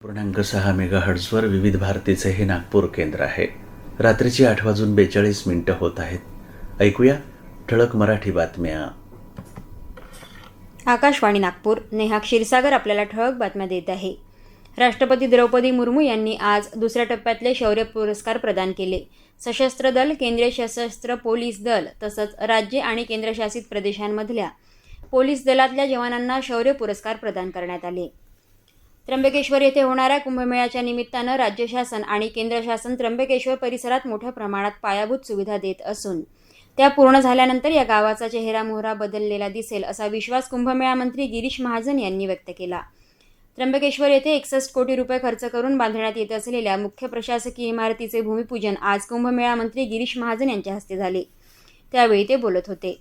6 मेगाहर्ट्झवर विविध भारतीचे हे नागपूर केंद्र आहे. रात्रीची 8:42 होत आहेत. ऐकूया ठळक मराठी बातम्या. आकाशवाणी नागपूर. नेहा क्षीरसागर आपल्याला ठळक बातम्या देत आहे. राष्ट्रपती द्रौपदी मुर्मू यांनी आज दुसऱ्या टप्प्यातले शौर्य पुरस्कार प्रदान केले. सशस्त्र दल, केंद्रीय सशस्त्र पोलीस दल तसंच राज्ये आणि केंद्रशासित प्रदेशांमधल्या पोलीस दलातल्या जवानांना शौर्य पुरस्कार प्रदान करण्यात आले. त्र्यंबकेश्वर येथे होणाऱ्या कुंभमेळ्याच्या निमित्तानं राज्य शासन आणि केंद्र शासन त्र्यंबकेश्वर परिसरात मोठ्या प्रमाणात पायाभूत सुविधा देत असून त्या पूर्ण झाल्यानंतर या गावाचा चेहरामोहरा बदललेला दिसेल असा विश्वास कुंभमेळा मंत्री गिरीश महाजन यांनी व्यक्त केला. त्र्यंबकेश्वर येथे 61 कोटी रुपये खर्च करून बांधण्यात येत असलेल्या मुख्य प्रशासकीय इमारतीचे भूमिपूजन आज कुंभमेळा मंत्री गिरीश महाजन यांच्या हस्ते झाले. त्यावेळी ते बोलत होते.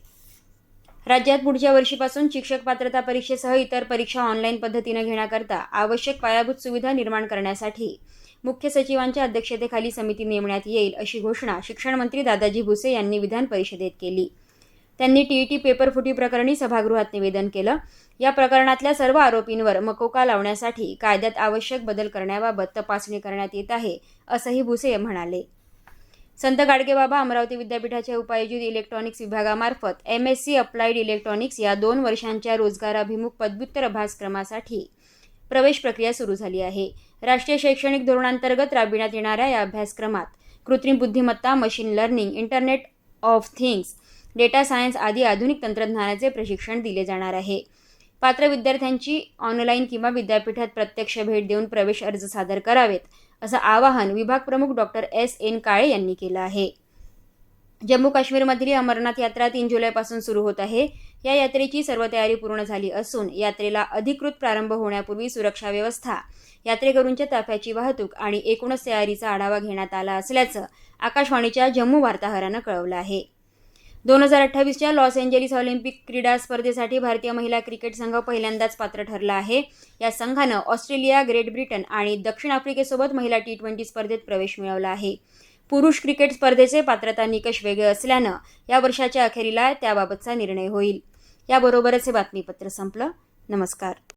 राज्यात पुढच्या वर्षीपासून शिक्षक पात्रता परीक्षेसह इतर परीक्षा ऑनलाईन पद्धतीने घेण्याकरता आवश्यक पायाभूत सुविधा निर्माण करण्यासाठी मुख्य सचिवांच्या अध्यक्षतेखाली समिती नेमण्यात येईल अशी घोषणा शिक्षण मंत्री दादाजी भुसे यांनी विधान परिषदेत केली. त्यांनी टीईटी पेपर फुटी प्रकरणी सभागृहात निवेदन केलं. या प्रकरणातल्या सर्व आरोपींवर मकोका लावण्यासाठी कायद्यात आवश्यक बदल करण्याबाबत तपासणी करण्यात येत आहे असंही भुसे म्हणाले. संत गाडगेबाबा अमरावती विद्यापीठाच्या उपायोजित इलेक्ट्रॉनिक्स विभागामार्फत MSc अप्लाइड इलेक्ट्रॉनिक्स या 2 वर्षांच्या रोजगाराभिमुख पदव्युत्तर अभ्यासक्रमासाठी प्रवेश प्रक्रिया सुरू झाली आहे. राष्ट्रीय शैक्षणिक धोरणांतर्गत राबविण्यात येणाऱ्या या अभ्यासक्रमात कृत्रिम बुद्धिमत्ता, machine learning, internet of things, data science आदी आधुनिक तंत्रज्ञानाचे प्रशिक्षण दिले जाणार आहे. पात्र विद्यार्थ्यांची ऑनलाईन किंवा विद्यापीठात प्रत्यक्ष भेट देऊन प्रवेश अर्ज सादर करावेत असं आवाहन विभाग प्रमुख डॉक्टर S.N. काळे यांनी केलं आहे. जम्मू काश्मीरमधली अमरनाथ यात्रा 3 जुलैपासून सुरू होत आहे. या यात्रेची सर्व तयारी पूर्ण झाली असून यात्रेला अधिकृत प्रारंभ होण्यापूर्वी सुरक्षा व्यवस्था, यात्रेकरूंच्या ताफ्याची वाहतूक आणि एकूणच तयारीचा आढावा घेण्यात आला असल्याचं आकाशवाणीच्या जम्मू वार्ताहरानं कळवलं आहे. 2028च्या लॉस एंजेलिस ऑलिम्पिक क्रीडा स्पर्धेसाठी भारतीय महिला क्रिकेट संघ पहिल्यांदाच पात्र ठरला आहे. या संघानं ऑस्ट्रेलिया, ग्रेट ब्रिटन आणि दक्षिण आफ्रिकेसोबत महिला T20 स्पर्धेत प्रवेश मिळवला आहे. पुरुष क्रिकेट स्पर्धेचे पात्रता निकष वेगळे असल्यानं या वर्षाच्या अखेरीला त्याबाबतचा निर्णय होईल. याबरोबरच हे बातमीपत्र संपलं. नमस्कार.